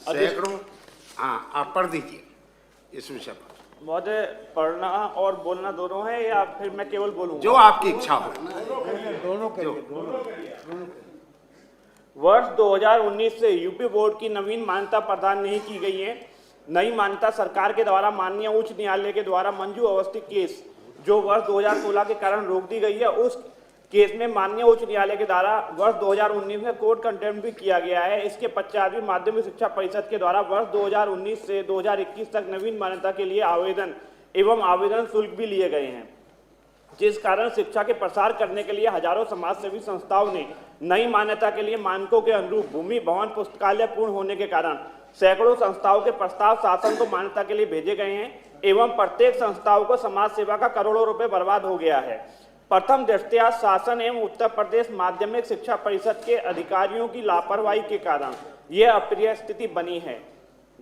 सैकड़ों। हाँ, आप पढ़ दीजिए इस विषय पर। महोदय, पढ़ना और बोलना दोनों है या फिर मैं केवल बोलूंगा? जो आपकी इच्छा हो। दोनों करिए, दोनों। वर्ष 2019 से यूपी बोर्ड की नवीन मान्यता प्रदान नहीं की गई है। नई मान्यता सरकार के द्वारा माननीय उच्च न्यायालय के द्वारा मंजू अवस्थी केस जो वर्ष 2016 के कारण रोक दी गई है, उस केस में माननीय उच्च न्यायालय के द्वारा वर्ष 2019 में कोर्ट कंटेम्प्ट भी किया गया है। इसके पश्चात भी माध्यमिक शिक्षा परिषद के द्वारा वर्ष 2019 से 2021 तक नवीन मान्यता के लिए आवेदन एवं आवेदन शुल्क भी लिए गए हैं, जिस कारण शिक्षा के प्रसार करने के लिए हजारों समाजसेवी संस्थाओं ने नई मान्यता के लिए मानकों के अनुरूप भूमि, भवन, पुस्तकालय पूर्ण होने के कारण सैकड़ों संस्थाओं के प्रस्ताव शासन को मान्यता के लिए भेजे गए हैं एवं प्रत्येक संस्थाओं को समाज सेवा का करोड़ों रुपए बर्बाद हो गया है। प्रथम दृष्टया शासन एवं उत्तर प्रदेश माध्यमिक शिक्षा परिषद के अधिकारियों की लापरवाही के कारण यह अप्रिय स्थिति बनी है।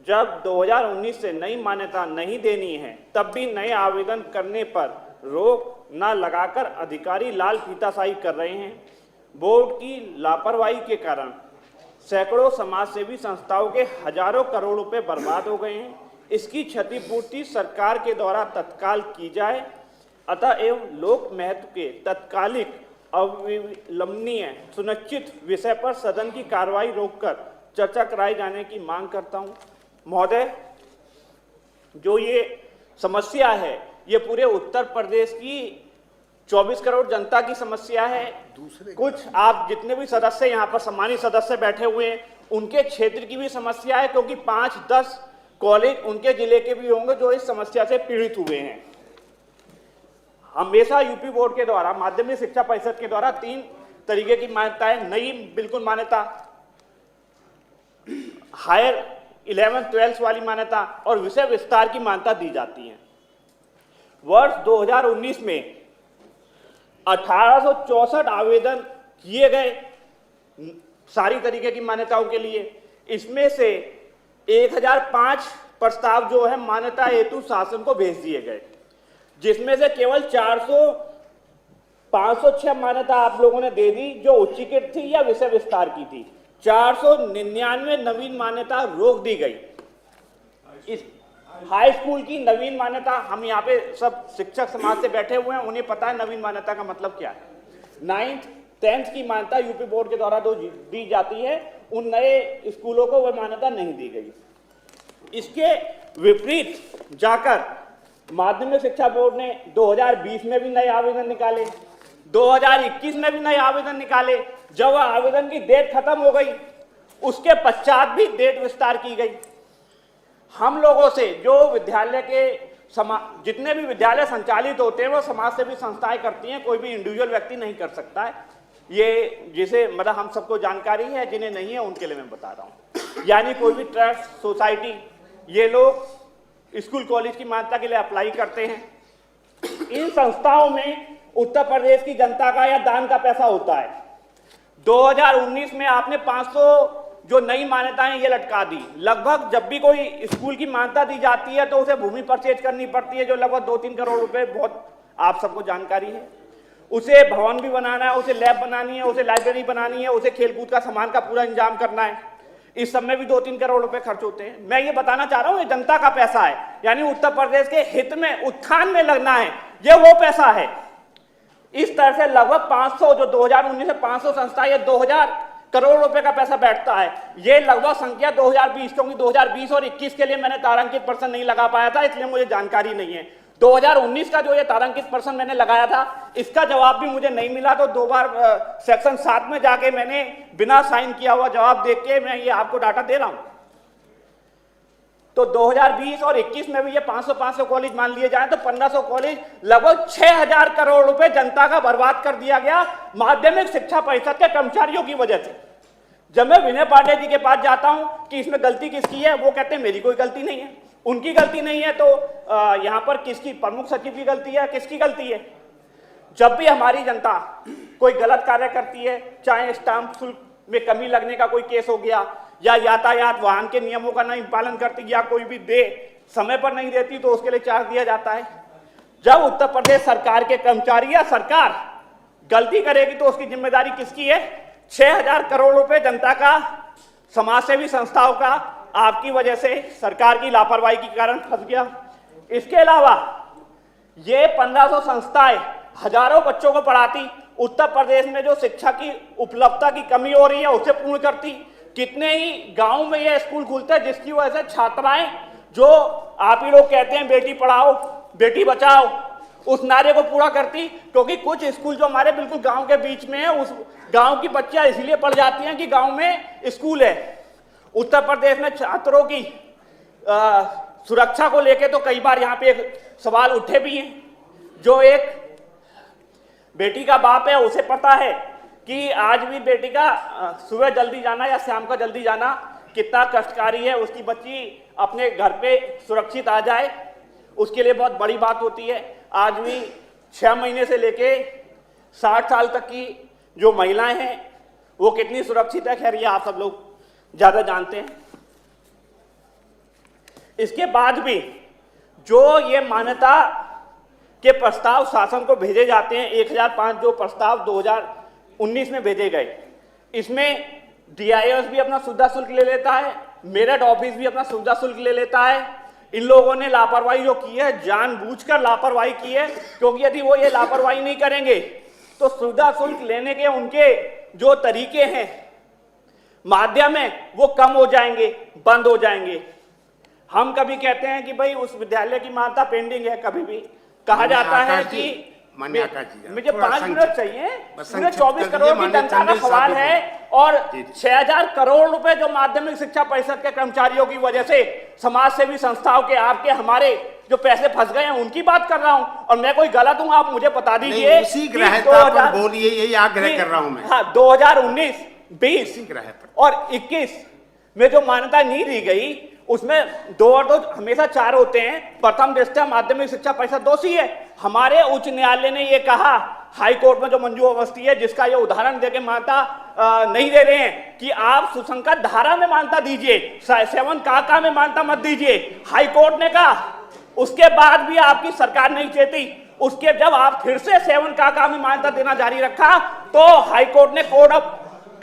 जब 2019 से नई मान्यता नहीं देनी है, तब भी नए आवेदन करने पर रोक न लगाकर अधिकारी लाल फीताशाही कर रहे हैं। बोर्ड की लापरवाही के कारण सैकड़ों समाजसेवी संस्थाओं के हजारों करोड़ रुपए बर्बाद हो गए हैं। इसकी क्षतिपूर्ति सरकार के द्वारा तत्काल की जाए। अतः एवं लोक महत्व के तत्कालिक अविलंबनीय सुनिश्चित विषय पर सदन की कार्रवाई रोककर चर्चा कराई जाने की मांग करता हूं। महोदय, जो ये समस्या है ये पूरे उत्तर प्रदेश की 24 करोड़ जनता की समस्या है। कुछ आप जितने भी सदस्य यहाँ पर सम्मानित सदस्य बैठे हुए हैं उनके क्षेत्र की भी समस्या है, क्योंकि 5-10 कॉलेज उनके जिले के भी होंगे जो इस समस्या से पीड़ित हुए हैं। हमेशा यूपी बोर्ड के द्वारा माध्यमिक शिक्षा परिषद के द्वारा 3 तरीके की मान्यताएं, नई बिल्कुल मान्यता, हायर 11-12 वाली मान्यता और विषय विस्तार की मान्यता दी जाती है। वर्ष 2019 में 1864 आवेदन किए गए सारी तरीके की मान्यताओं के लिए। इसमें से 1005 प्रस्ताव जो है मान्यता हेतु शासन को भेज दिए गए, जिसमें से केवल 506 मान्यता आप लोगों ने दे दी जो उच्चीकृत थी या विषय विस्तार की थी। 499 नवीन मान्यता रोक दी गई। इस हाई स्कूल की नवीन मान्यता, हम यहाँ पे सब शिक्षक समाज से बैठे हुए हैं, उन्हें पता है नवीन मान्यता का मतलब क्या है। 9th 10th की मान्यता यूपी बोर्ड के द्वारा जो दी जाती है, उन नए स्कूलों को वह मान्यता नहीं दी गई। इसके विपरीत जाकर माध्यमिक शिक्षा बोर्ड ने 2020 में भी नए आवेदन निकाले, 2021 में भी नए आवेदन निकाले। जब आवेदन की डेट खत्म हो गई उसके पश्चात भी डेट विस्तार की गई। हम लोगों से जो विद्यालय के जितने भी विद्यालय संचालित होते हैं वो समाज सेवी संस्थाएं करती हैं, कोई भी इंडिविजुअल व्यक्ति नहीं कर सकता है। ये जिसे मतलब हम सबको जानकारी है, जिन्हें नहीं है उनके लिए मैं बता रहा हूँ। यानी कोई भी ट्रस्ट, सोसाइटी, ये लोग स्कूल कॉलेज की मान्यता के लिए अप्लाई करते हैं। इन संस्थाओं में उत्तर प्रदेश की जनता का या दान का पैसा होता है। 2019 में आपने 500 जो नई मान्यताएं ये लटका दी। लगभग जब भी कोई स्कूल की मान्यता दी जाती है तो उसे भूमि परचेज करनी पड़ती है, जो लगभग 2-3 करोड़ रुपए, बहुत आप सबको जानकारी है। उसे भवन भी बनाना है, उसे लैब बनानी है, उसे लाइब्रेरी बनानी है, उसे खेलकूद का सामान का पूरा इंतजाम करना है। इस सब में भी 2-3 करोड़ रुपए खर्च होते हैं। मैं ये बताना चाह रहा हूं, ये जनता का पैसा है, यानी उत्तर प्रदेश के हित में, उत्थान में लगना है, ये वो पैसा है। इस तरह से लगभग 500, जो 2019 से 500 संस्था, ये 2000 करोड़ रुपए का पैसा बैठता है। ये लगभग संख्या 2020, क्योंकि 2020 और 21 के लिए मैंने तारांकित पर्सन नहीं लगा पाया था, इसलिए मुझे जानकारी नहीं है। 2019 का जो ये तारांकित पर्सन मैंने लगाया था, इसका जवाब भी मुझे नहीं मिला, तो 2 बार सेक्शन 7 में जाके मैंने बिना साइन किया हुआ जवाब देख के मैं ये आपको डाटा दे रहा हूं। तो 2020 और 21 में भी ये 500 कॉलेज मान लिए जाए तो 1500 कॉलेज, लगभग 6000 करोड़ रुपए जनता का बर्बाद कर दिया गया माध्यमिक शिक्षा परिषद के कर्मचारियों की वजह से। जब मैं विनय पांडे जी के पास जाता हूं कि इसमें गलती किसकी है, वो कहते हैं मेरी कोई गलती नहीं है। उनकी गलती नहीं है तो यहां पर किसकी, प्रमुख सचिव की गलती है, किसकी गलती है? जब भी हमारी जनता कोई गलत कार्य करती है, चाहे स्टाम्प शुल्क में कमी लगने का कोई केस हो गया, या यातायात वाहन के नियमों का नहीं पालन करती, या कोई भी दे समय पर नहीं देती, तो उसके लिए चार्ज दिया जाता है। जब उत्तर प्रदेश सरकार के कर्मचारी या सरकार गलती करेगी तो उसकी जिम्मेदारी किसकी है? 6000 करोड़ रुपए जनता का, समाजसेवी संस्थाओं का आपकी वजह से सरकार की लापरवाही के कारण फंस गया। इसके अलावा ये 1500 संस्थाएं हजारों बच्चों को पढ़ाती, उत्तर प्रदेश में जो शिक्षा की उपलब्धता की कमी हो रही है उसे पूर्ण करती। कितने ही गांव में ये स्कूल खुलते हैं जिसकी वजह से छात्राएं, जो आप ही लोग कहते हैं बेटी पढ़ाओ बेटी बचाओ, उस नारे को पूरा करती। क्योंकि कुछ स्कूल जो हमारे बिल्कुल गांव के बीच में है, उस गांव की बच्चियां इसलिए पढ़ जाती हैं कि गांव में स्कूल है। उत्तर प्रदेश में छात्रों की सुरक्षा को लेकर तो कई बार यहाँ पे एक सवाल उठे भी हैं। जो एक बेटी का बाप है उसे पता है कि आज भी बेटी का सुबह जल्दी जाना या शाम का जल्दी जाना कितना कष्टकारी है। उसकी बच्ची अपने घर पे सुरक्षित आ जाए, उसके लिए बहुत बड़ी बात होती है। आज भी 6 महीने से लेके 60 साल तक की जो महिलाएं हैं वो कितनी सुरक्षित है, खैर ये आप सब लोग ज्यादा जानते हैं। इसके बाद भी जो ये मान्यता के प्रस्ताव शासन को भेजे जाते हैं, 1005 जो प्रस्ताव 2019 में भेजे गए, इसमें DIOS भी अपना सुविधा शुल्क ले लेता है, मेरठ ऑफिस भी अपना सुविधा शुल्क ले लेता है। इन लोगों ने लापरवाही जो की है, जानबूझकर लापरवाही की है, क्योंकि यदि वो ये लापरवाही नहीं करेंगे तो सुविधा शुल्क लेने के उनके जो तरीके हैं, माध्यम है, वो कम हो जाएंगे, बंद हो जाएंगे। हम कभी कहते हैं कि भाई उस विद्यालय की मान्यता पेंडिंग है, कभी भी कहा जाता है कि मुझे 5 मिनट चाहिए, पूरे 24 करोड़ की जनता का सवाल है और 6000 करोड़ रुपए जो माध्यमिक शिक्षा परिषद के कर्मचारियों की वजह से समाज सेवी संस्थाओं के, आपके, हमारे जो पैसे फंस गए हैं उनकी बात कर रहा हूं। और मैं कोई गलत हूं आप मुझे बता दीजिए। उसी ग्रहता पर बोलिए, यही आग्रह कर रहा हूं मैं। हाँ, 2019, 20 और 21 में जो मान्यता नहीं दी गई उसमें 2 और 2 हमेशा 4 होते हैं। प्रथम दृष्टया माध्यमिक शिक्षा परिषद दोषी है। हमारे उच्च न्यायालय ने यह कहा, हाई कोर्ट में जो मंजू अवस्थी है, जिसका ये उदाहरण देके मान्यता नहीं दे रहे हैं कि आप सुसंगत धारा में मान्यता दीजिए, 7 काका में मान्यता मत दीजिए, हाई कोर्ट ने कहा। उसके बाद भी आपकी सरकार नहीं चेती। उसके जब आप फिर से 7 काका में मान्यता देना जारी रखा तो हाई कोर्ट ने कोड ऑफ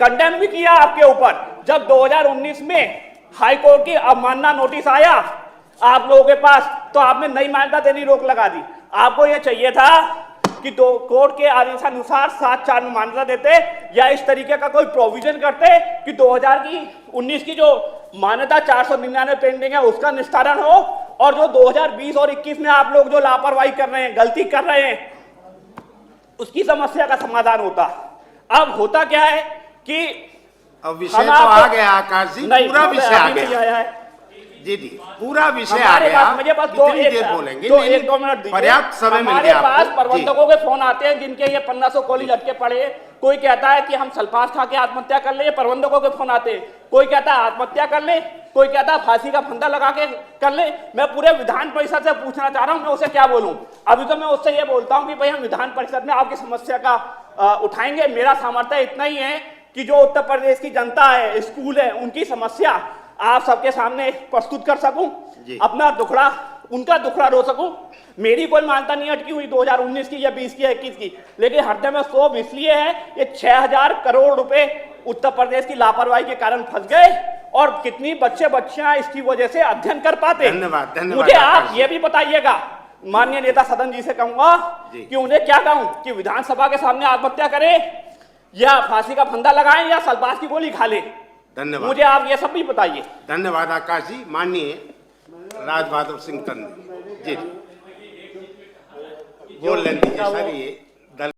कंडेम भी किया आपके ऊपर। जब 2019 में हाई कोर्ट की अवमानना नोटिस आया आप लोगों के पास, तो आपने नई मान्यता देनी रोक लगा दी। आपको यह चाहिए था कि कोर्ट के आदेशानुसार 7/4 में मान्यता देते, या इस तरीके का कोई प्रोविजन करते कि 2019 की जो मान्यता 499 पेंडिंग है उसका निस्तारण हो, और जो 2020 और 21 में आप लोग जो लापरवाही कर रहे हैं, गलती कर रहे हैं, उसकी समस्या का समाधान होता। अब होता क्या है कि अब विषय तो आ गया आकाश जी, पूरा विषय आ गया है जी, पूरा विषय आ गया। मुझे बस कितनी देर बोलेंगे? 1-2 मिनट दीजिए। पर्याप्त समय मिल हमारे गया पास आपको। प्रबंधकों के फोन आते हैं जिनके ये 1500 कॉलेज अटके पड़े। कोई कहता है कि हम सल्फास खा के आत्महत्या कर ले, ये प्रबंधकों के फोन आते हैं। कोई कहता है आत्महत्या कर ले, कोई कहता है फांसी का फंदा लगा के कर ले। मैं पूरे विधान परिषद से पूछना चाह रहा हूं, मैं उसे क्या बोलूं? अभी तो मैं उससे ये बोलता हूं कि भाई हम विधान परिषद में आपकी समस्या का उठाएंगे। मेरा सामर्थ्य इतना ही है कि जो उत्तर प्रदेश की जनता है, स्कूल है, उनकी समस्या आप सबके सामने प्रस्तुत कर सकूं, अपना दुखड़ा, उनका दुखड़ा रो सकूं। मेरी कोई मान्यता नहीं अटकी हुई 2019 की या 20 की या 21 की, लेकिन हृदय में क्षोभ इसलिए है ये 6000 करोड़ रुपए उत्तर प्रदेश की लापरवाही के कारण फंस गए, और कितनी बच्चे बच्चियां इसकी वजह से अध्ययन कर पाते। धन्यवाद। मुझे आप ये भी बताइएगा, माननीय नेता सदन जी से कहूंगा कि उन्हें क्या कहूं कि विधानसभा के सामने आत्महत्या करें, या फांसी का फंदा लगाएं, या सल्फास की गोली खा लें? धन्यवाद। मुझे आप ये सब भी बताइए। धन्यवाद आकाश जी। माननीय राज बहादुर सिंह टंडन जी, बोल लें दीजिए सर। ये